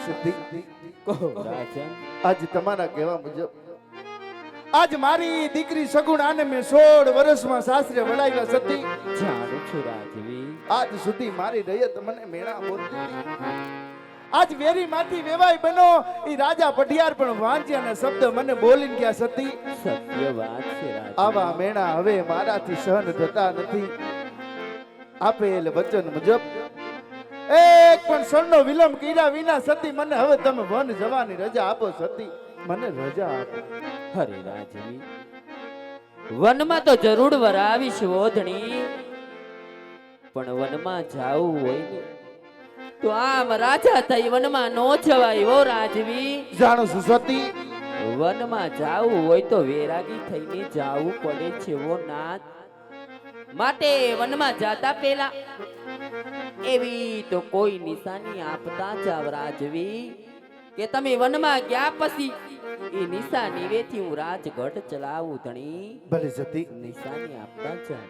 સિદ્ધિ કહો રાજન. આજ તમારા કહેવા મુજબ આજ મારી દીકરી સગુણાને મેં 16 વર્ષમાં સાસરે વળાવ્યા સતી. જાણું છું રાજવી. આજ સુધી મારી રયત મને મેણા બોલતી હતી. આજ વેરી માંથી વેવાય બનો ઈ રાજા પઢિયાર પણ વાંચ્યાના શબ્દ મને બોલીને ગયા સતી. સત્ય વાત છે રાજવી. આવા મેણા હવે મારાથી સહન થતા નથી. આપેલ વચન મુજબ એક પણ ક્ષણનો વિલંબ કર્યા વિના સતી મને હવે તમે વન જવાની રજા આપો સતી. મને રજા આપો. હરે રાજવી, વનમાં તો જરૂર વરાવીશ ઓધણી, પણ વનમાં જાવું હોય ને તો આમ રાજા થઈ વનમાં નો જવાય હો રાજવી. જાણો છું સતી, વનમાં જાવું હોય તો વેરાગી થઈને જાવું પડે છે વો નાથ. માટે વનમાં જાતા પેલા એવી તો કોઈ નિશાની આપતા જાવ રાજવી કે તમે વનમાં ગયા પછી એ નિશાની વેથી હું રાજગઢ ચલાવું ધણી. ભલે સતી. નિશાની આપતા જાવ.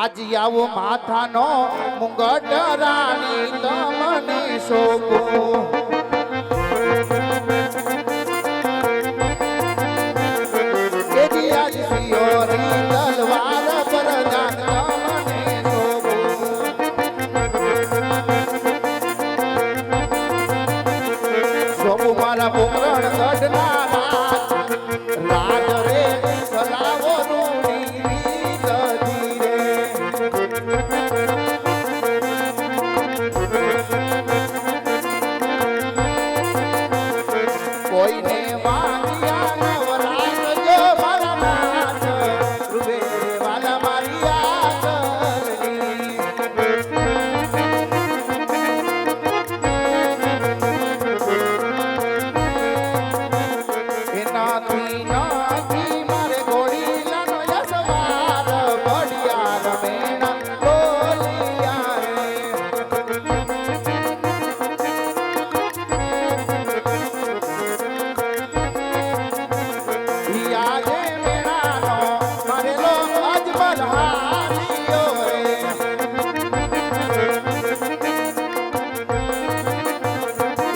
આજ આવો માથાનો મુંગટ રાણી તમને શોભો. એજી આજ સિયોરી તલવાર પર જાન તમને શોભો. શોભો મારા પોકરણ ગઢના રાજ રાજ રે સલાવો રૂડી કોઈને વાંગ્યા નવરાજ જો મારા નાથ રૂબે વાલા મારી આગળની. એનાથી નાથી મારે ઘોડીલાનો યસવાર બળિયા રમેણા બોલિયા રે. આજે મેળાનો મારેલો અજમલ હાથીઓ રે.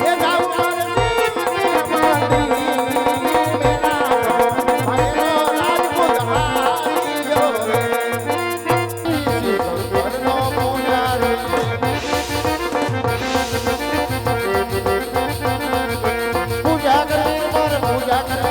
એ ગાવ મારી મેળાનો મારેલો રાજપૂત હાથીઓ રે. ઘરનો મોજા રે. પૂજા કરી પર પૂજા કરી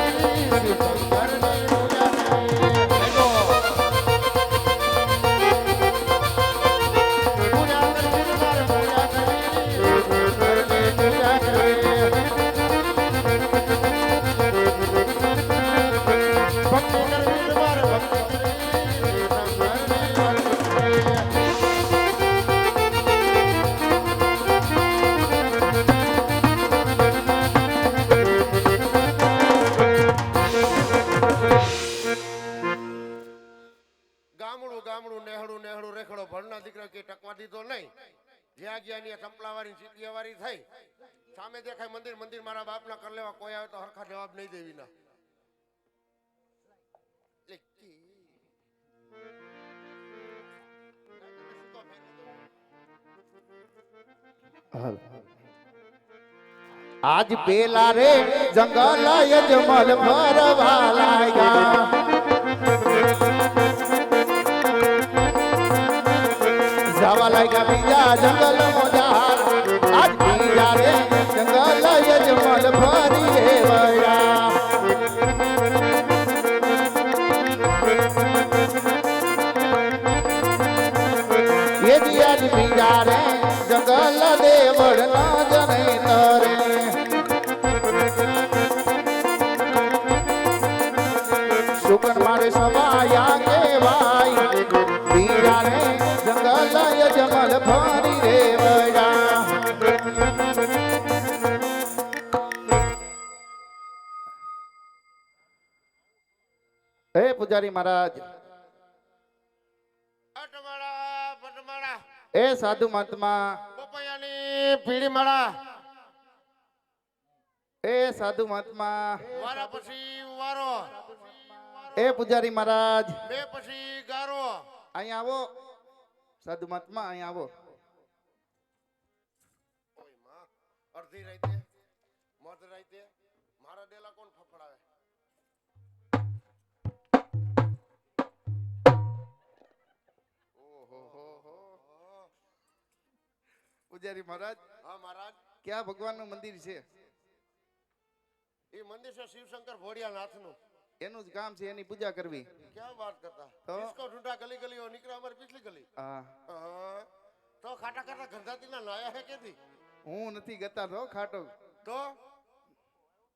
ગામડું ગામડું નેહડું નેહડું રેખડો ભણના દીકરા કે ટકવા દીધો નહીં. જ્યાં ગયા ની ચંપલાવાળી ચીટિયાવાળી થઈ. સામે દેખાય મંદિર મંદિર મારા બાપના કર લેવા કોઈ આવે તો હરખા જવાબ નહીં દેવીના. આજ પેલા રે જંગલ યજમલ ફરવા લાગ્યા. જવા લાગ્યા બીજા જંગલ મોજાર. આજ બીજા રે જંગલ યજમલ ફરી રે વળ્યા. એ જી આજ બીજા રે જંગલ દેવળ ના જને તરે. શુકન મારે સવાયા કેવાય બીજા રે જંગલ યજમલ ફરી રે વળ્યા. હે પૂજારી મહારાજ. અટમાળા પટમાળા એ સાધુ મહાત્મા. પપૈયાની પીળી માળા. એ સાધુ મહાત્મા. વારા પછી વારો. એ પૂજારી મહારાજ. બે પછી ગારો. અહીંયા આવો. સાધુ મહાત્મા અહીંયા આવો. અડધી રાતે મધ રાતે મારા ડેલા કોણ ફફડાવે? પૂજારી મહારાજ, હા મહારાજ, ક્યાં ભગવાનનું મંદિર છે? એ મંદિર છે શિવશંકર ભોળિયાનાથનું. એનું જ કામ છે, એની પૂજા કરવી. ક્યાં વાત કરતા? તો? इसको ढूंढा गली गली और निकला हमारी पिछली गली. હા, हाँ, तो खाटा खाटा गंधाती ना लाया है के थी? હું નથી ગતા તો ખાટો, તો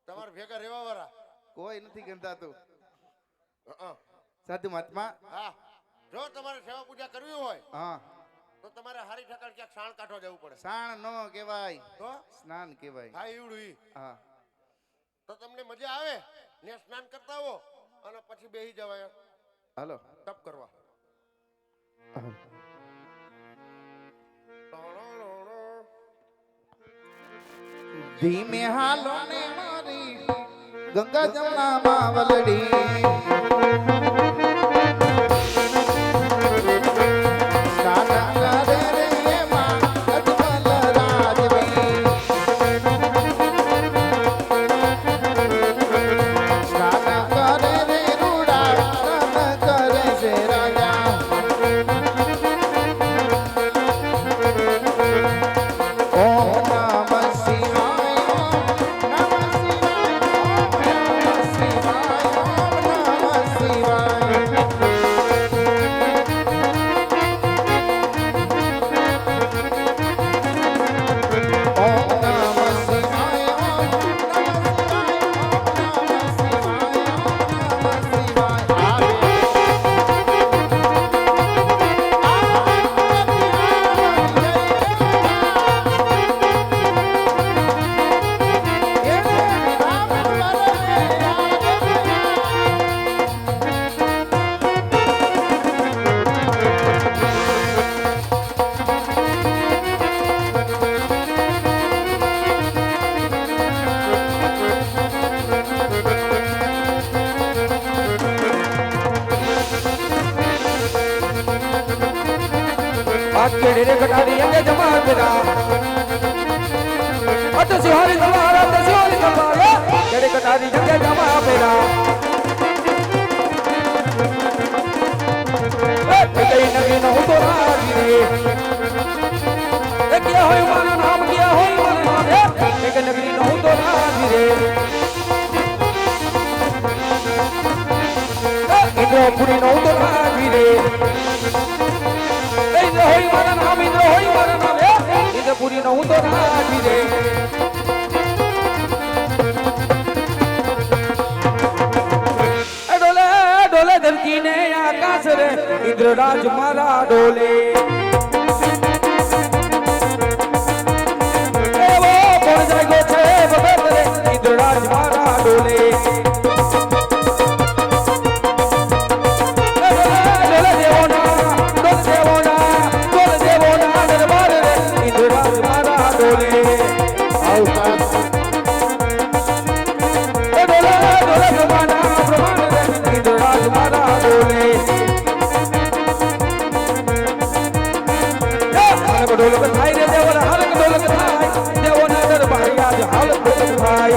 તમારે ભેગા રહેવા વાળા? કોઈ નથી ગંધાતું. હા, સાધુ મહાત્મા. હા, જો તમારે સેવા પૂજા કરવી હોય હા, તો તમારે હારી ઠકાણ ક્યાંક શાણ કાઢવા જવું પડે. સાણ નો કહેવાય, તો સ્નાન કહેવાય. હા ઈવડું ઈ. હા, તો તમને મજા આવે ને સ્નાન કરતા હો અને પછી બેહી જવાય હાલો. તપ કરવા. ધીમે હાલો ને મારી ગંગા જમના માં વલડી, સ્નાન કરે રે એમાં અજમલ રાજવી, સ્નાન કરે રે રૂડા સ્નાન કરે છે રાજા. ઓમ નમઃ શિવાય, ઓમ નમઃ શિવાય, ઓમ નમઃ શિવાય, ઓમ નમઃ શિવાય. ઓમ નમઃ શિવાય, ઓમ નમઃ શિવાય, ઓમ નમઃ શિવાય. केड़े रे कटारी अंगे जमार पेरा अत सिहारी तलवार अत सिहारी तलवार केड़े कटारी अंगे जमार पेरा ए कई नगी न हो तो राजी रे ए क्या होय मारा नाम क्या होय मारा नाम एक नगरी न हो तो राजी रे इंद्र पुरी न हो तो राजी रे होई मारा नाम इंद्र होई मारा नाम इंद्र पुरी न हूं तो राजी रे डोले डोले धरती ने आकाश रे इंद्र राज मारा डोले ए वो कोण जागो छे भगत रे इंद्र राज मारा डोले ढोलक थाई रे देवर हालक ढोलक थाई देवो ना दरबारी आज हालक ढोलक थाई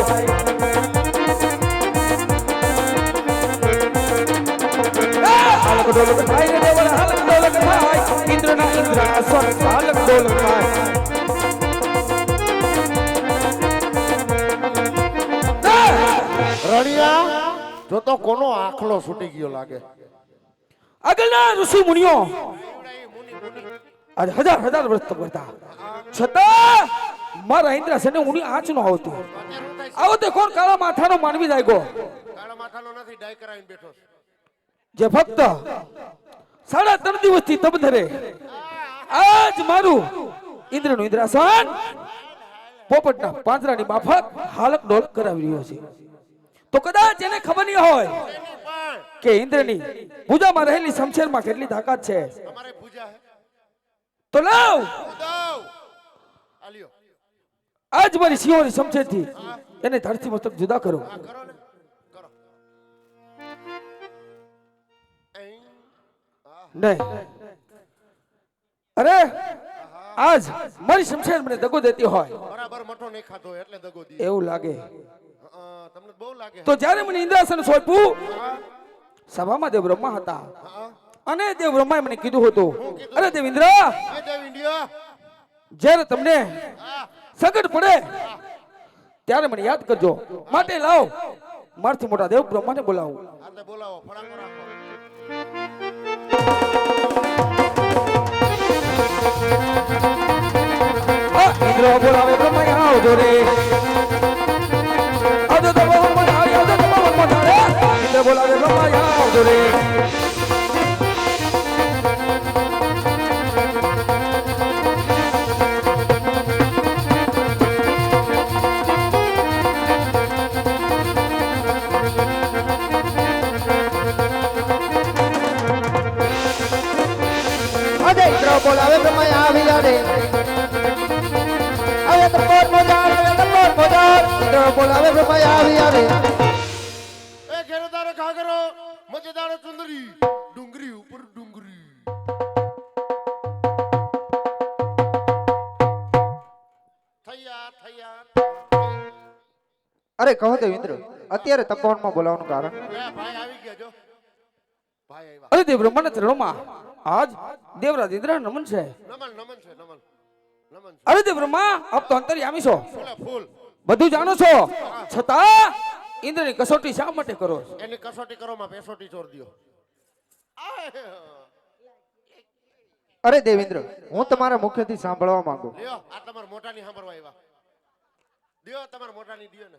हालक ढोलक थाई रे देवर हालक ढोलक थाई इंद्र ना इंद्रासन हालक ढोलक थाई રણિયા જો તો કોનો આખલો છૂટી ગયો લાગે. આગળના ઋષિ મુનિઓ आज हजार हजार वर्ष तक करता छता मारा इंद्रासन उनी आंच नो आवती आवते कोण काळा माथानो मानवी જાય ગો કાળા માથાનો નથી ડાય કરાવીને બેઠો છે. જે ભક્ત 3.5 દિવસથી તપ ધરે આજ મારું ઇન્દ્રનું ઇન્દ્રાસન પોપટના પાંજરાની માફક હાલક ડોલ કરાવી રહ્યો છે તો કદાચ એને ખબર નહીં હોય કે ઇન્દ્રની ભુજામાં રહેલી શમશેરમાં કેટલી તાકાત છે. અમારે પૂજા હે તો લાવ ઉદાવ આલ્યો આજ મારી સિંહોની શમશેરથી એને ધરતી મસ્તક જુદા કરો. આ કરો ને કરો. અહીં નહીં અરે આહા આજ મારી શમશેર મને દગો દેતી હોય બરાબર મઠો નહીં ખાતો એટલે દગો દી એવું લાગે તમને બહુ લાગે તો જ્યારે મને ઇન્દ્રાસન સોંપ્યું હા સભામાં દેવ બ્રહ્મા હતા હા અને દેવ બ્રહ્માએ મને કીધું હતું કીધું? અરે દેવેન્દ્ર એ દેવ ઇન્ડિયા જ્યારે તમને હા સગડ પડે ત્યારે મને યાદ કરજો માટે લાવ મારથી મોટા દેવ બ્રહ્માને બોલાવું આતે બોલાવો ફળાકો રાખો ઇન્દ્ર બોલાવે બ્રહ્મા આવજો રે આવજો તો પવન મજારે આવજો તો પવન મજારે ઇન્દ્ર બોલાવે બ્રહ્મા આવજો રે અજય ઇન્દ્ર બોલાવે બ્રહ્મા આવી રે હવે તો પોર મોજાર ઇન્દ્ર બોલાવે બ્રહ્મા આવી રે એ ઘેરદાર ઘાઘરો મજેદાર ચુંદરી ડુંગરી ઉપર ડુંગરી થયા થયા અરે કહો દેવેન્દ્ર અત્યારે તપોવનમાં બોલાવવાનું કારણ લે ભાઈ આવી ગયા જો ભાઈ આવ્યા અરે દેવ બ્રહ્માના ચરણોમાં આજ દેવરાજ ઇન્દ્ર નમન છે નમન નમન છે નમન નમન છે અરે દેવ બ્રહ્મા આપ તો અંતર્યામી છો ફૂલે ફૂલ બધું જાણો છો છતાં ઇન્દ્રની કસોટી શા માટે કરો છો? એની કસોટી કરો માં પેસોટી ચોર દિયો અરે દેવેન્દ્ર હું તમારા મુખ્યથી સાંભળવા માંગુ લ્યો આ તમાર મોટાની સાંભળવા આવ્યા દિયો તમાર મોટાની દિયો ને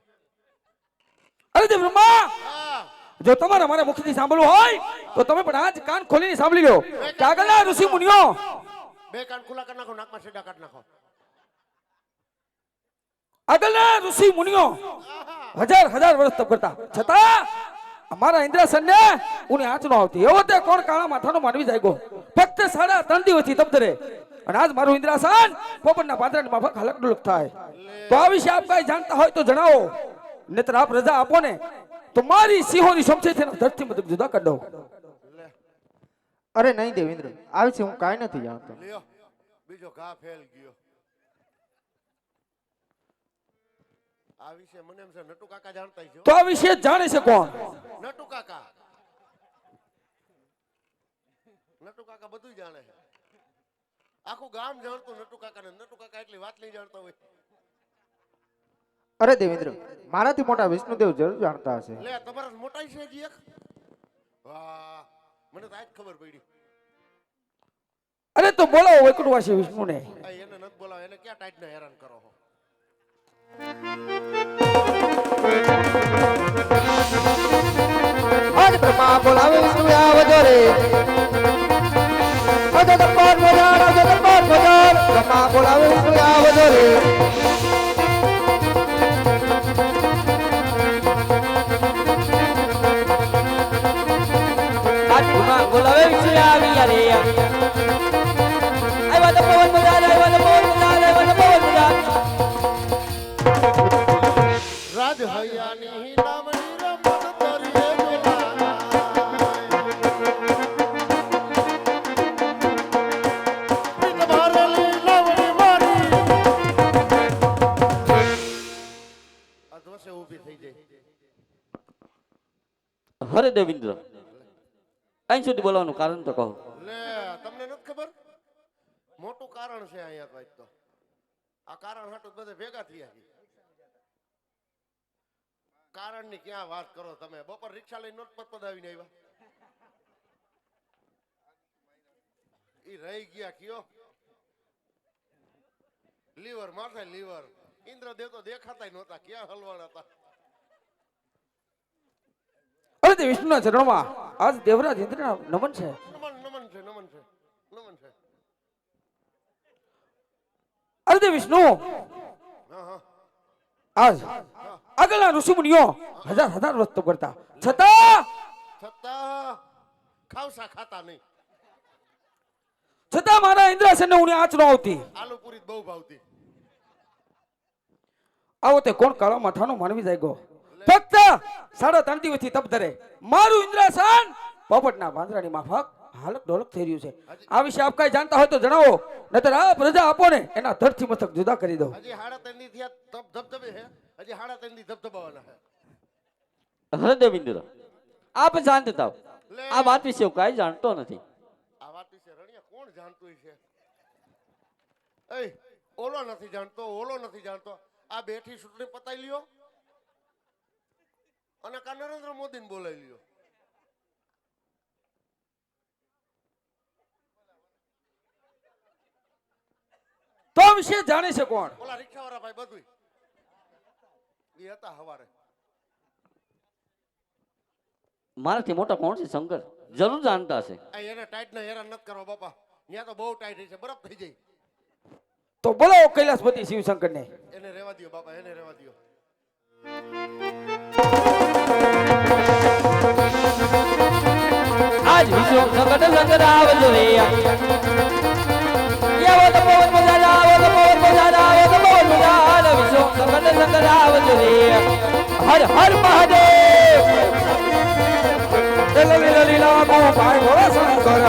અરે દેવ બ્રહ્મા હા જો તમારે મારા મુખથી સાંભળવું હોય તો તમે પણ આજ કાન ખોલીને સાંભળી લો કે આગળના ઋષિ મુનિઓ બે કાન ખુલ્લા કરી નાખો નાકમાં સીધા કાઢ નાખો આગળના ઋષિ મુનિઓ હજાર હજાર વર્ષ તપ કરતા છતાં અમારા ઇન્દ્રાસનને ઉની આંચ નો આવતી એવો તે કોણ કાળા માથાનો માનવી જાય ગો ફક્ત 3.5 દિવસથી તપ ધરે અને આજ મારું ઇન્દ્રાસન પોપટના પાંદડાની માફક હલક ડુલક થાય તો આ વિશે આપ કઈ જાણતા હોય તો જણાવો નહીતર આપ રજા આપો ને તો મારી સિંહોની સમસેથી ધરતી મતલબ જુદા કરી દઉં અરે નહીં દેવેન્દ્ર આ વિશે હું કાંઈ નથી જાણતો લ્યો બીજો ઘા ફેલ ગયો આ વિશે મને એમ છે નટુ કાકા જાણતા છો તો આ વિશે જાણે છે કોણ નટુ કાકા બધું જાણે છે આખું ગામ જાણતું નટુ કાકાને નટુ કાકા એટલી વાત નહીં જાણતા હોય અરે દેવેન્દ્ર મારાથી મોટા વિષ્ણુદેવ જરૂર જાણતા હશે લે તમારા મોટાઈ છે હજી એક વાહ મને તો આજ ખબર પડી અરે તો બોલાવો વૈકુંઠવાસી વિષ્ણુને આ એને નથી બોલાવો એને ક્યાં ટાઈટ ને હેરાન કરો છો આજ બ્રહ્મા બોલાવે વિષ્ણુ આવજો રે અજય તો પોર મોજાર બ્રહ્મા બોલાવે વિષ્ણુ આવજો રે આજ ગુના બોલાવે વિશે આવી રે આવ્યા તો પવન મજાર રાજ હૈયાની લામણી રમત દરિયે જોલાય પીઠ ભરેલી લાવણી મારી આ દોસે ઊભી થઈ જાય હરે દેવેન્દ્ર અહીં સુધી બોલાવવાનું કારણ તો કહો લે તમને નથી ખબર મોટું કારણ છે અહીંયા તો આજ તો આ કારણ હાટું બધે ભેગા થયા છે કારણ ની ક્યાં વાત કરો તમે બપોર રિક્ષા લઈને નોટ પર પદાવીને આવ્યા ઈ રહી ગયા કયો લીવર માથે લીવર ઇન્દ્રદેવ તો દેખાતા નહોતા ક્યાં હલવાના હતા અરે તે વિષ્ણુના ચરણોમાં આજ દેવરાજ ઇન્દ્રના નમન છે નમન છે નમન છે નમન છે અરે તે વિષ્ણુ હા હા આજ આગળના ઋષિ મુનિઓ હજાર હજાર વર્ષ તપ કરતા છતાં ખાવસા ખાતા નહીં છતાં મારા ઇન્દ્રાસનને ઉની આંચ ન આવતી આલુ પૂરી બહુ ભાવતી આવો તે કોણ કાળા માથાનો માનવી જાય ગો ફક્ત 3.5 દિવસથી તપ ધરે મારું ઇન્દ્રાસન પોપટના પાંદડાની માફક હાલક ડોલક થઈ રહ્યું છે આ વિશે આપ કાંઈ જાણતા હોય તો જણાવો નહીતર આ પ્રજા આપો ને એના ધરથી મથક જુદા કરી દઉં હજી હાડા ત્રણ થી ધબધબે છે હજી હાડા ત્રણ થી ધબધબાવાના છે હરે દેવેન્દ્ર આપ શાંત થાવ લે. આ વાત વિશે હું કાંઈ જાણતો નથી. આ વાત વિશે રણિયા કોણ જાણતું છે એ ઓલો નથી જાણતો ઓલો નથી જાણતો આ બેઠી ચૂંટણી પતાઈ લ્યો અને કા નરેન્દ્ર મોદીને બોલાવી લ્યો તો આ વિશે જાણે છે કોણ ઓલા રિક્ષાવાળા ભાઈ બધું એ હતા હવારે મારાથી મોટા કોણ છે શંકર? જરૂર જાણતા હશે. આ એને ટાઈટ ને હેરાન નથી કરવા બાપા ત્યાં તો બહુ ટાઈટ છે બરફ થઈ જાય તો બોલો કૈલાસપતિ શિવશંકર ને એને રહેવા દો બાપા એને રહેવા દો આજ વિશ્વ સંકટ સંકટ આવજો રે આવો તો પવન મજા આવો તો પવન મજા આવો તો પવન મજા આવે વિશ્વ સંકટ સંકટ આવજો રે હર હર મહાદેવ લીલા લીલા મો ભાઈ ભોળા શંકર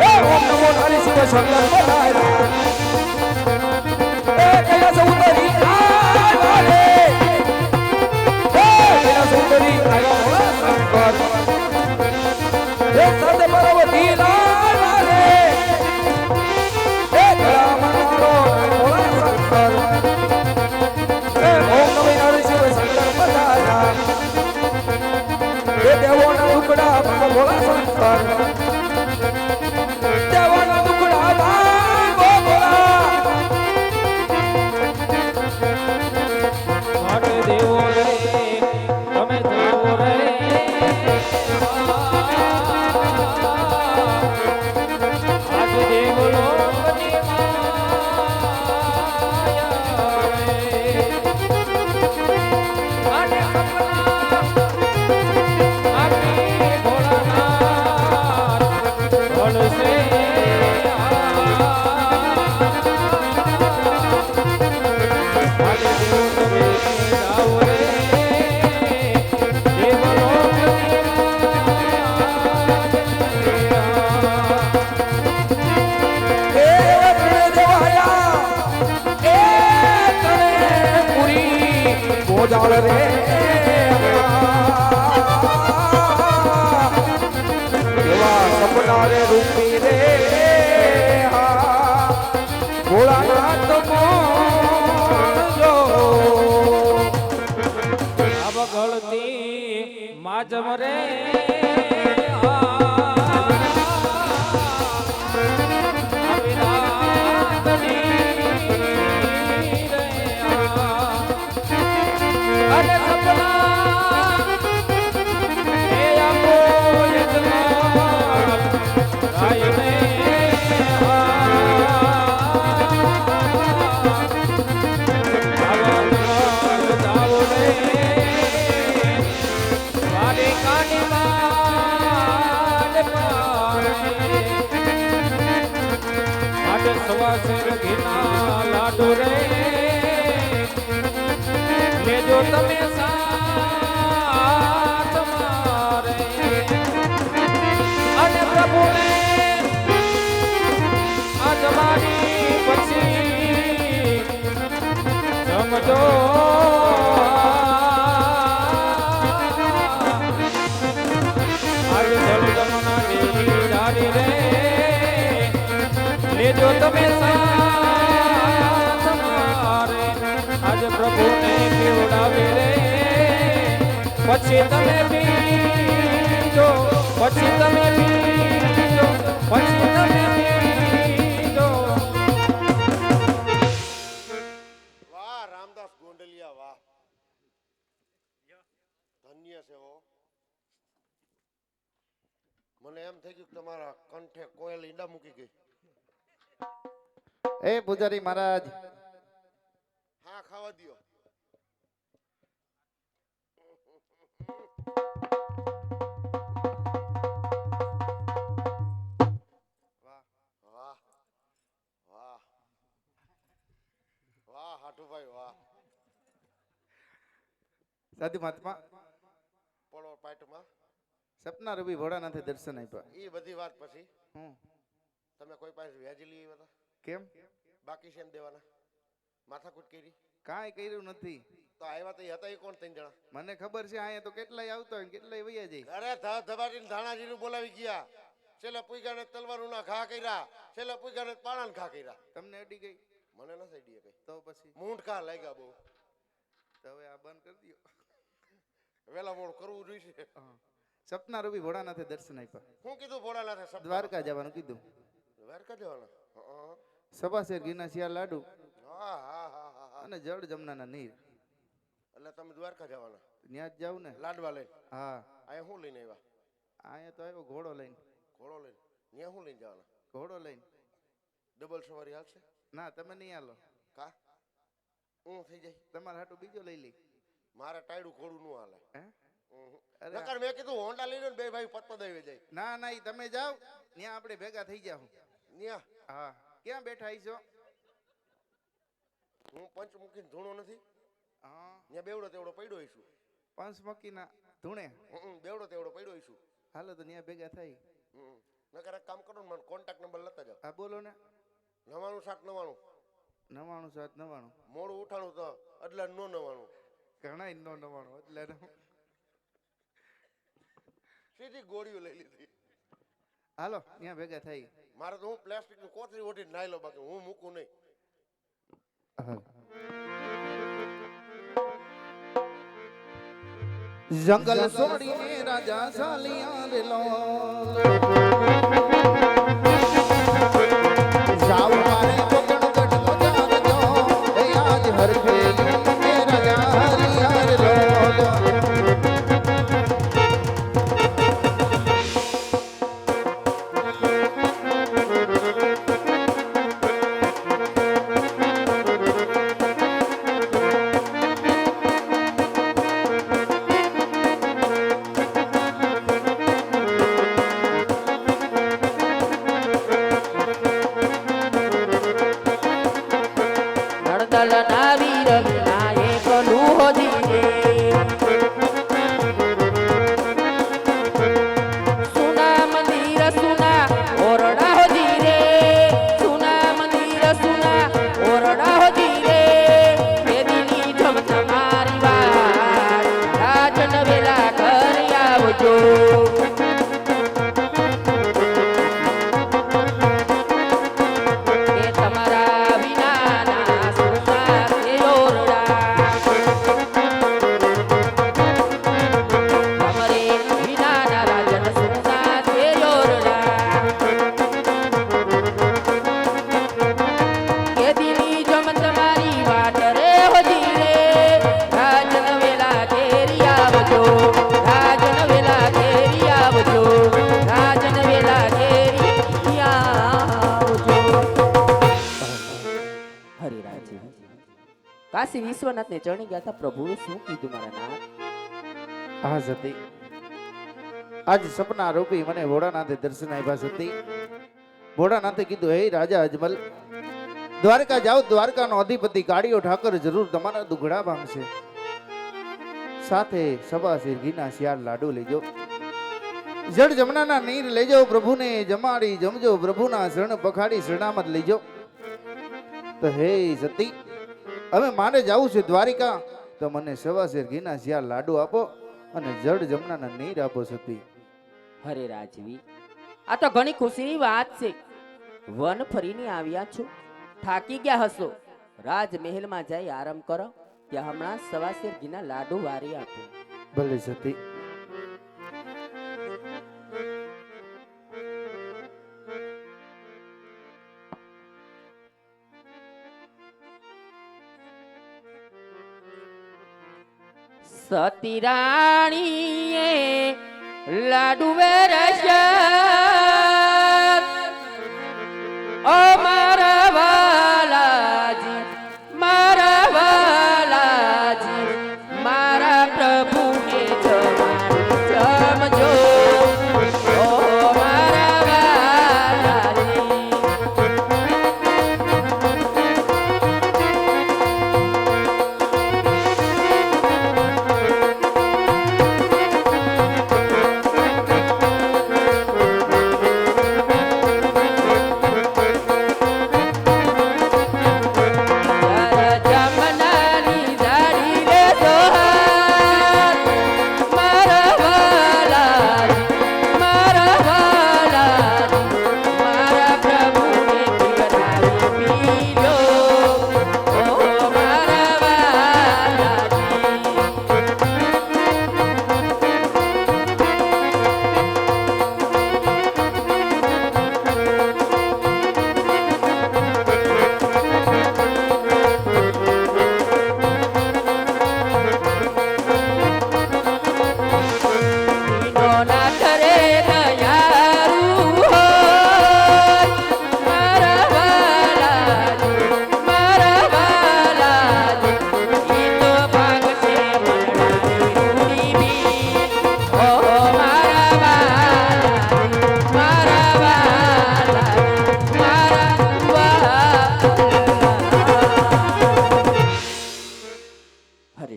એ ઓમ નમો હરિ શિવ શંકર બોલાય એ કૈલાસ ઉતરી આય એ કૈલાસ ઉતરી આય ભોળા શંકર એ સદ પાર્વતી લાલ રે એ ગળા મારો ભોળા શંકર એ ઓમ નમો હરિ શિવ શંકર બોલાય એ દેવોના ટુકડા ભોળા શંકર દેવોના ટુકડા ભોળા માટે દેવો રે તમે દેવો રે આજ દેવો લોકની માયા રે આને સપના આખી ભોળાનાથ ભણશે જાળ રે એવા સપના રે રૂપી રે ભોળાનાથ મોજો અબગળતી માજમ રે લાડુ રે લેજો તમે સાથ મારે અને પ્રભુને આજમાની પછી સમજો આજ જલગમના દેવી ડારી રે લેજો તમે સાથ મારે આજ પ્રભુને પીવડાવે રે પછી તમે પીજો પછી તમે પીજો પછી તમે પીજો વાહ રામદાસ ગોંડલિયા વાહ ધન્ય છે હો મને એમ થઈ ગયું કે તમારા કંઠે કોયલ ઈંડા મૂકી ગઈ એ પૂજારી મહારાજ હા ખાવા દ્યો વાહ વાહ વાહ વાહ હાટુભાઈ વાહ સાધુ મહાત્મા પડો પાટમાં સપના રવિ ભોળાનાથે દર્શન આપ્યા. એ બધી વાત પછી હું તમે કોઈ પાસે વ્યાજી લઈ આવ્યા હતા? કેમ બાકી છે એમ દેવાના? માથાકૂટ કરી? કાંઈ કર્યું નથી. તો આવ્યા તો એ હતા એ કોણ 3 જણા? મને ખબર છે અહીંયા તો કેટલાય આવતા હોય ને કેટલાય વૈયા જાય. અરે ધબાટીને ધાણાજીનું બોલાવી ગયા. છેલ્લે પૂગ્યાને તલવારનું ના ઘા કર્યા, છેલ્લે પૂગ્યાને પાણાને ઘા કર્યા. તમને અડી ગઈ મને નથી આઈડિયા કઈ. તો પછી મૂંઢ ઘા લાગ્યા બહુ. તો હવે આ બંધ કરી દો. વેલા મોડું કરવું જોઈશે. સપના રવિ ભોળાનાથે દર્શન આપ્યા. શું કીધું ભોળાનાથે? સપના? દ્વારકા જવાનું કીધું. દ્વારકા જવાના? હા સભાશેર ઘીના શિયાળ લાડુ હા હા હા હા. અને જળ જમનાના નીર. એટલે તમે દ્વારકા જવાના? ત્યાં જ જાવ ને. લાડવા લઈને? હા અહીંયા શું લઈને આવ્યા? અહીંયા તો આવ્યો ઘોડો લઈને. ઘોડો લઈને? ત્યાં શું લઈને જવાના? ઘોડો લઈને. ડબલ સવારી હાલશે? ના તમે નહીં હાલો. કા હું થઈ જાય? તમારા હાટુ બીજો લઈ લી. મારે ટાયડું ઘોડું નું હાલે. હે અરે મેં કીધું હોન્ડા લઈને બે ભાઈ પતપદાવી જાય. ના ના ઈ તમે જાઓ ત્યાં આપણે ભેગા થઈ જાવ. ન્યા હા ક્યાં બેઠા છો? હું પંચમુખી ધૂણો નથી. હા ત્યાં બેવડો તેવડો પડ્યો હઈશું. પંચમુખીના ધૂણે. બેવડો તેવડો પડ્યો હઈશું. હાલો તો ત્યાં ભેગા થઈ. નકર એક કામ કરો ને, મને કોન્ટેક્ટ નંબર લેતા જાઓ. હા બોલો ને. 99 99 99. મોડું ઉઠાણું તો એટલે નો 99. ઘણા નો 99 એટલે સીધી ગોળીઓ લઈ લીધી. હાલો ત્યાં ભેગા થઈ. મારે તો હું પ્લાસ્ટિક ની કોથળી ઓઢી નાઈ લો, બાકી હું મૂકું નહીં. જંગલ છોડીને રાજા ચાલ્યા રેલો. જાવ મારે કોકણ ગઢ નો જાણજો એ આજ હરખેલી એ રાજા ચાલ્યા રેલો. નડદલના વીર વિનાયક લુહોજી રે. સુના મંદિર સુના ઓરડા હોજી રે. સુના મંદિર સુના ઓરડા હોજી રે. મેદીની ઠમ તમારી વાત રાજન વેલા ઘર આવજો. એ તમારા વિનાના સંસાર એ ઓરડા. તમારે વિનાના રાજન સંસાર એ ઓરડા. કે દિલી જમ તમારી વાટ રે હોજી રે. રાજન વેલા ઘેરી આવજો. રાજન વેલા ઘેરી આવજો. રાજન વેલા ઘેરી આવજો. હરિરાજી કાશી વિશ્વનાથને ચરણી ગયા હતા. પ્રભુએ શું કીધું મારા નાથ? હા સતી આજ સપના રૂપી મને ભોળાનાથે દર્શન આપ્યા. સતી ભોળાનાથે કીધું હે રાજા અજમલ, દ્વારકા જાઓ. દ્વારકાનો અધિપતિ કાળિયો ઠાકર જરૂર તમારા દુઘડા ભાંગશે. સાથે સભાશેર ઘીના શિયાળ લાડુ લેજો. જળ જમનાના નીર લેજો. પ્રભુને જમાડી જમજો. પ્રભુના શરણ પખાડી શરણામત લેજો. તો હે સતી હવે મારે જવું છે દ્વારિકા, તો મને સવાશેર ઘીના શિયાળ લાડુ આપો અને જળ જમનાના નીર આપો. સતી હરે રાજવી, આ તો ઘણી ખુશીની વાત છે. વન ફરીને આવ્યા છો, થાકી ગયા હશો. રાજમહેલમાં જઈ આરામ કરો. ત્યાં હમણાં સવાશેર ઘીના લાડુ વારી આપો. ભલે સતી. સતી રાણીએ લાડુ વેરસ્યા. ઓ મારા વાલાજી, મારા વાલાજી, મારા પ્રભુને જમજો. ઓ મારા વાલાજી.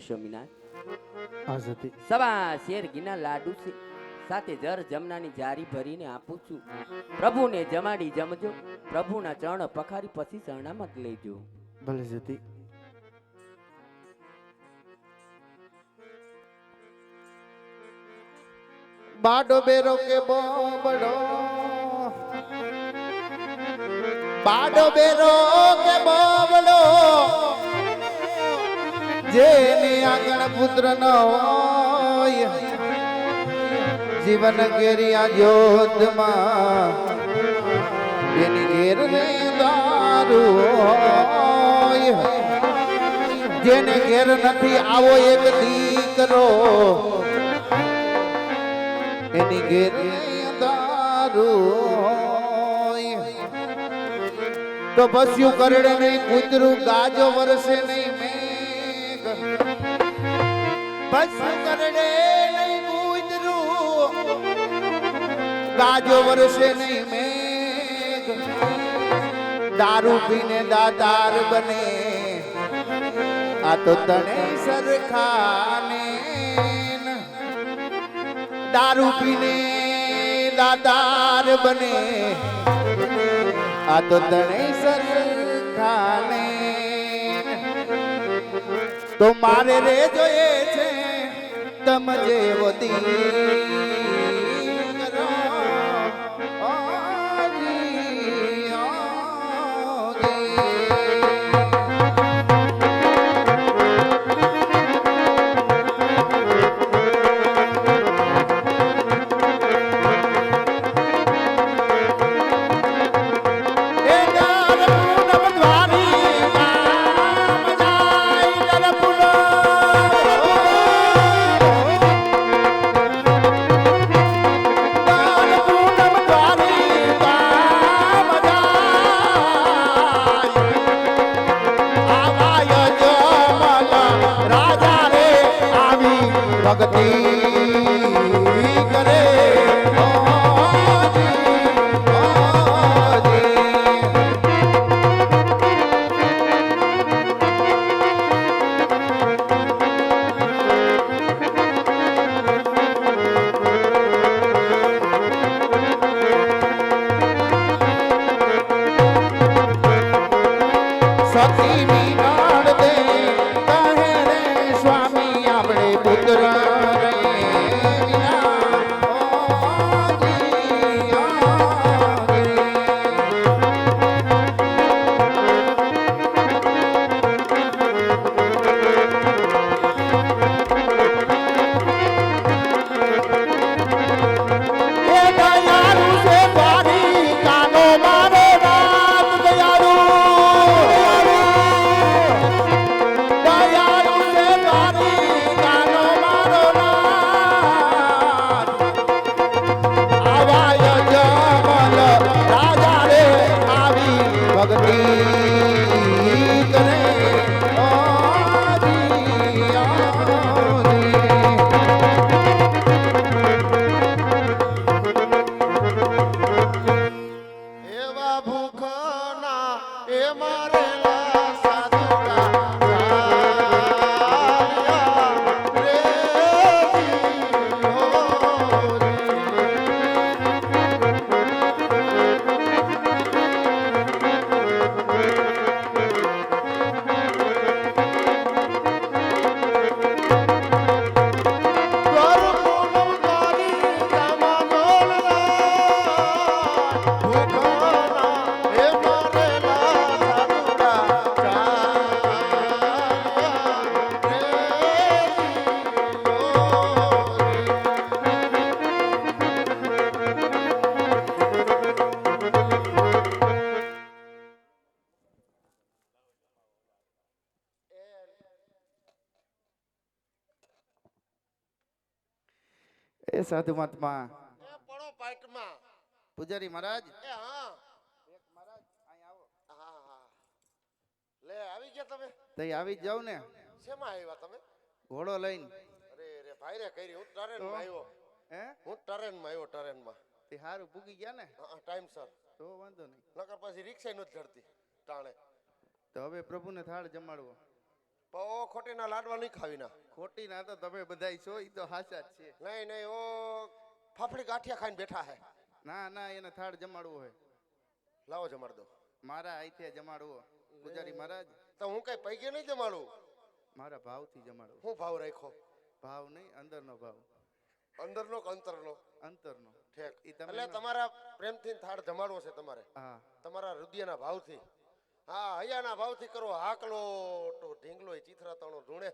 સ્વામિનાથ. હા સતી. સવા શેર ઘીના લાડુ છે, સાથે જર જમનાની જારી ભરીને આપું છું. પ્રભુને જમાડી જમજો, પ્રભુના ચરણ પખારી પછી શરણામત લેજો. ભલે સતી. બાડો બેરો કે બોબડો, બાડો બેરો કે બોબડો, જેને આગળ પુત્ર ન હોય, જીવન ઘેરિયા જ્યોતમાં એની ઘેર ને દારૂ હોય. જેને ઘેર નથી આવો એક દીકરો, એની ઘેર દારૂ હોય. તો પસ્યું કરડે નહીં કૂતરું, ગાજો વરસે નહીં મેઘ. પસ્યું કરડે નહીં કૂતરું, ગાજો વરસે નહીં મેઘ. દારૂ પીને દાતાર બને, આ તો તને સરખાને. દારૂ પીને દાતાર બને, આ તો તને સરખાને. તો મારે રે જોઈએ છે તમ જેવો દીકરો. આજી, આજી. ભક્તિ કરે સતી મીનાડ દે કહે રે સ્વામી આપણે પુત્ર રે વિના. આજી, આજી. એ દયાળુ છે દ્વારી કાનો મારો નાથ. દયાળુ દયાળુ છે દ્વારી કાનો મારો નાથ. આવાય જમલ રાજા રે આવી ભક્તિ કરે. આજી, આજી. એવા ભૂખના એ મારેલા સાધુડા ચાલ્યા રે એ સાધુ મહાત્મા. એ પડો પાઇટમાં. પૂજારી મહારાજ. એ હા હા હા લે આવી ગયા તમે. તઈ આવી જ જાવ ને, શેમાં આવ્યા તમે? ઘોડો લઈને. અરે રે ભાઈ રે કરી હું ટ્રેનમાં આવ્યો. હે હું ટ્રેનમાં આવ્યો ટ્રેનમાં. તે હારું પૂગી ગયા ને, ટાઈમ સર. તો વાંધો નહીં. નકર પછી રિક્ષા નથી ધરતી ટાણે. તો હવે પ્રભુને થાળ જમાડવો. પૌ ખોટીના લાડવા નહીં ખાવીના. ખોટી ના તો તમે બધાય છો ઈ તો હાચા જ છે. નહીં નહીં ઓ ફાફડી ગાંઠિયા ખાઈને બેઠા હે. ના ના એને થાળ જમાડવો હોય. લાવો જમાડ દો. મારા આઈથે જમાડવો. પૂજારી મહારાજ તો હું કઈ પૈકે નહીં જમાડું. મારા ભાવથી જમાડવો. હું ભાવ રાખ્યો? ભાવ નહીં, અંદરનો ભાવ. અંદરનો કે અંતરનો? અંતરનો. ઠેક. ઈ તમે એટલે તમારા પ્રેમથી થાળ જમાડવો છે તમારે. હા તમારા હૃદયના ભાવથી. હા હૈયાના ભાવથી કરો. હાકલો તો ઢીંગલો ચીથરાતાણો ધૂણે.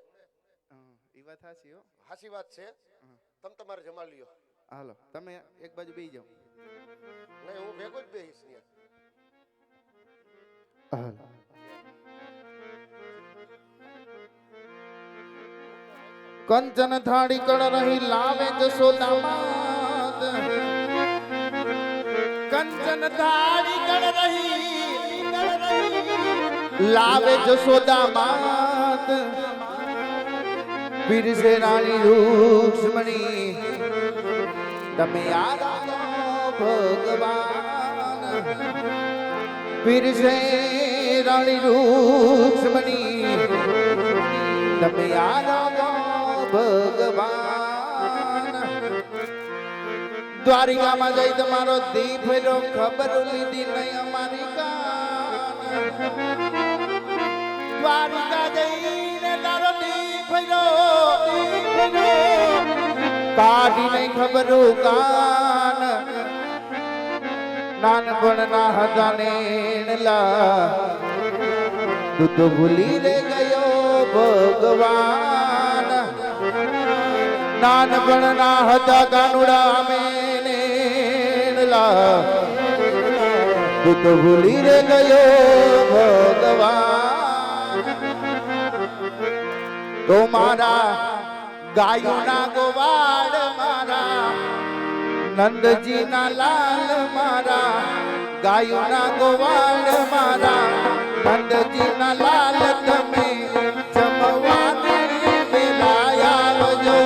ઈ વાત હાચી હો. હાચી વાત છે. તમે તમારે જમા લ્યો. હાલો તમે એક બાજુ બેસી જાઓ. નહીં હું ભેગો જ બેહીશ ને. હાલો કંચન થાળી કળ રહી લાવે જશોદા માત. કંચન થાળી કળ રહી લાવે જશોદા માત. પીરસે રાણી રૂક્ષ્મણી તમે આરાધો ભગવાન. પીરસે રાણી રૂક્ષ્મણી તમે આરાધો ભગવાન. દ્વારિકામાં જઈ તમારો દીપ રો ખબર લીધી નહીં અમારી કાન. દ્વારિકા જઈને તારો દીપ રો કાઢી નહીં ખબર કાન. નાનપણના હતા નેણલા તું તો ભૂલી રે ગયો ભગવાન. નાનપણના હતા કાનુડા અમે નેણલા તું તો ભૂલી રે ગયો ભગવાન. તો મારા ગાયોના ગોવાળ મારા નંદજીના લાલ મારા. ગાયોના ગોવાળ મારા નંદજીના લાલ તમે જમવાને વેલા આવજો.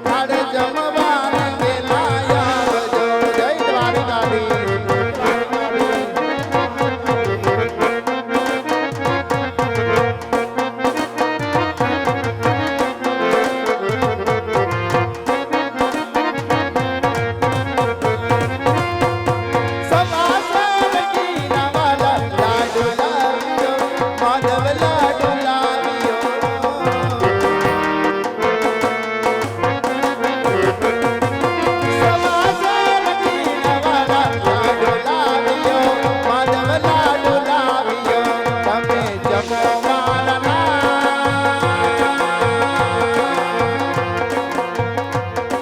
થાળ જમવાને વેલા આવજો. જય દ્વારિકાધીશ.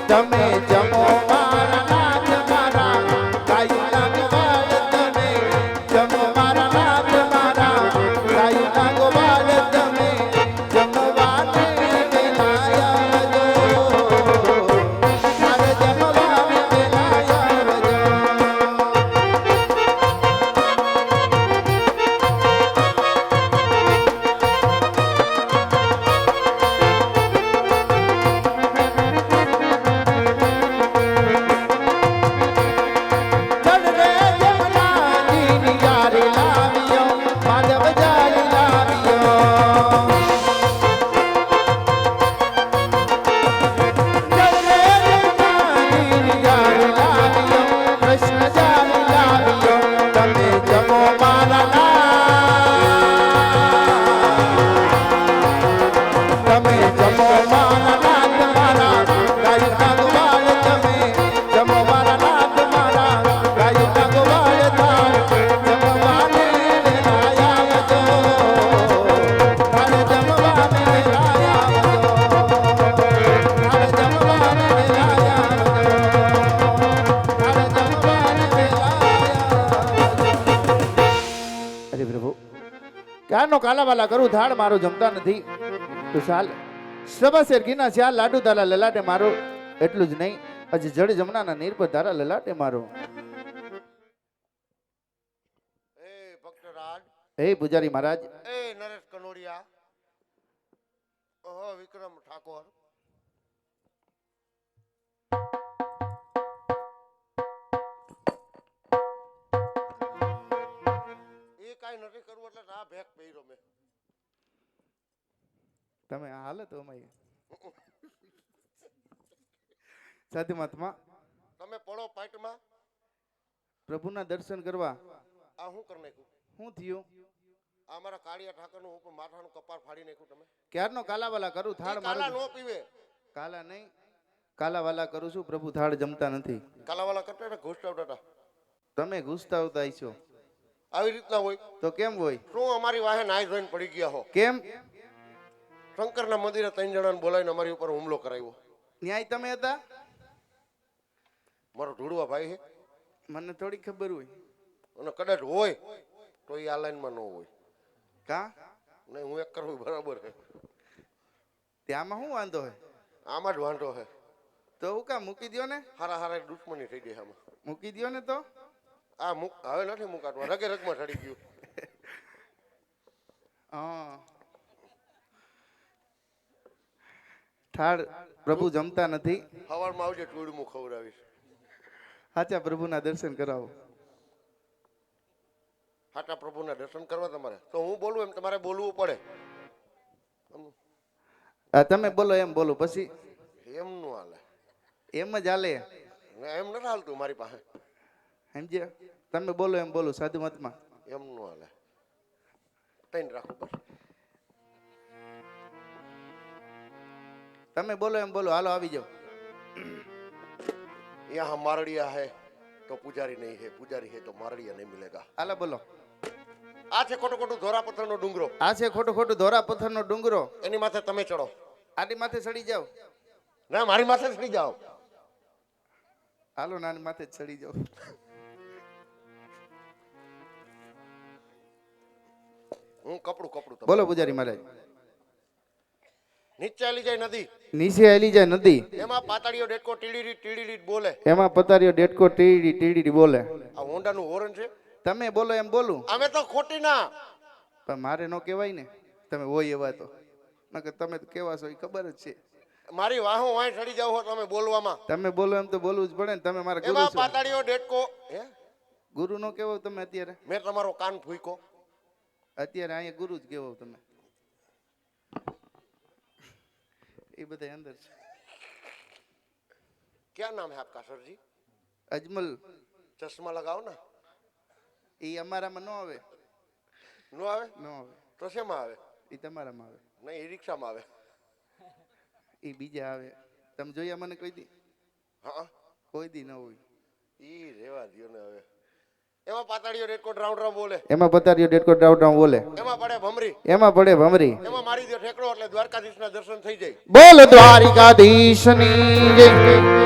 તમે જમો મારા નાથ મારા ગાયુના ગોવાળ. તમે જમો મારા નાથ મારા ગાયુના ગોવાળ. તમે જમવાને વેલા આવજો. મારે જમવાને વેલા આવજો. ચલ રે જમનાજીની યારી લાવ્યો માધવ જારી લાવ્યો. ચલ રે જમનાજીની યારી લાવ્યો કૃષ્ણ જારી લાવ્યો. તમે જમો મારા નાથ. તમે જમો મારા નાથ મારા ગાયુના ગોવાળ. તમે જમો મારા નાથ મારા ગાયુના ગોવાળ. થાળ જમવાને વેલા આવજો. થાળ જમવાને વેલા આવજો. થાળ જમવાને વેલા આવજો. થાળ જમવાને વેલા આવજો. અરે પ્રભુ ક્યારનો કાલાવાલા કરું થાળ મારો જમતા નથી. તો ચાલ સભાશેર ઘીના ચાલ લાડુ તારા લલાટે મારો. એટલું જ નહીં હજી જડ જમનાના નીર પર તારા લલાટે મારો. એ ભક્તરાજ. હે પૂજારી મહારાજ. એ નરેશ કનોડિયા. ઓહો વિક્રમ ઠાકોર. એ કાંઈ નથી કરવું એટલે આ ભેગ પહેર્યો મેં. તમે હાલે તો અમાય સાધુ મહાત્મા તમે પડો પાટમાં. પ્રભુના દર્શન કરવા આ શું કરી નાખ્યું? શું થયું? આ મારા કાળિયા ઠાકરનું ઉપર માથાનું કપાળ ફાડી નાખ્યું તમે. ક્યારનો કાલાવાલા કરું થાળ કાલા મારું નો પીવે. કાલા નહીં કાલાવાલા કરું છું પ્રભુ થાળ જમતા નથી. કાલાવાલા કરતા ને ઘૂસટાવટા તમે ઘૂસતા આવતા છો આવી રીતના હોય તો કેમ હોય? શું અમારી વાહે નાઈ ધોઈને પડી ગયા હો? કેમ? શંકરના મંદિરે 3 જણાને બોલાવીને અમારી ઉપર હુમલો કરાવ્યો. ન્યાય તમે હતા? મારો ઢોળવા ભાઈ છે મને થોડી ખબર હોય. અને કદાચ હોય તો એ આ લાઈનમાં ન હોય. કા નહીં હું એક કરું બરાબર છે. ત્યાંમાં શું વાંધો હોય? આમાં જ વાંધો છે. તો હું કામ મૂકી દ્યો ને. હારા હારા દુશ્મની થઈ ગઈ છે આમાં. મૂકી દ્યો ને તો. આ હવે નથી મુકાતું. રગે રગમાં ચડી ગયું. હા થાળ પ્રભુ જમતા નથી. સવારમાં આવજે ટોળું ખવડાવીશ. સાચા પ્રભુના દર્શન કરાવો. સાચા પ્રભુના દર્શન કરવા તમારે તો હું બોલું એમ તમારે બોલવું પડે. આ તમે બોલો એમ બોલો પછી એમ નું હાલે. એમ જ હાલે. એમ નથી હાલતું મારી પાસે. સમજ્યા? તમે બોલો એમ બોલો સાધુ મહાત્મા. એમ નું હાલે. તઈને રાખો બસ. તમે બોલો એમ બોલો હાલો આવી જાઓ. यहाँ मारड़िया है तो पुजारी नहीं है, पुजारी है तो मारड़िया नहीं मिलेगा. હાલો બોલો. આ છે ખોટું ખોટું ધોરા પથ્થરનો ડુંગરો. આ છે ખોટું ખોટું ધોરા પથ્થરનો ડુંગરો. એની માથે તમે ચડો. આની માથે ચડી જાઓ. ના મારી માથે ચડી જાઓ. હાલો નાની માથે જ ચડી જાઓ. હું કપડું કપડું બોલો પૂજારી મહારાજ. નીચે આલી જાય નદી. નીચે આલી જાય નદી. એમાં પાતાળીઓ ડેટકો ટીડી બોલે. એમાં પતારીઓ ડેટકો ટીડી ટીડી બોલે. આ હોન્ડાનું હોરન છે. તમે બોલો એમ બોલું. અમે તો ખોટી ના. પણ મારે ન કહેવાય ને. તમે હોય એવા તો નકર તમે તો કેવા છો એ ખબર જ છે. મારી વાહો વાય ચડી જાવ હો તમે બોલવામાં. તમે બોલો એમ તો બોલવું જ પડે ને. તમે મારા ગુરુ એમાં છો. પાતાળીઓ ડેટકો હે ગુરુ નો કેવો તમે અત્યારે. મેં તમારો કાન ફૂંકો. અત્યારે અહીંયા ગુરુ જ કેવો તમે. એ બધા અંદર છે. क्या नाम है आपका सर जी? અજમલ. चश्मा लगाओ ना. એ અમારામાં ન આવે. નો આવે? ન આવે. તો શેમાં આવે? એ તમારામાં આવે. નહીં એ રિક્ષામાં આવે. એ બીજા આવે. તમે જોયા મને કોઈ દી? હા કોઈ દી ન હોય. ઈ રેવા દ્યો ને હવે. એમાં પાતાળીઓ ડેટકો રાઉન્ડ રાઉન્ડ બોલે. એમાં પતારીઓ ડેટકો ડાઉન ડાઉન બોલે. એમાં પડે ભમરી. એમાં પડે ભમરી. એમાં મારી દે ઠેકડો એટલે દ્વારકાધીશના દર્શન થઈ જાય. બોલ દ્વારિકાધીશની જય.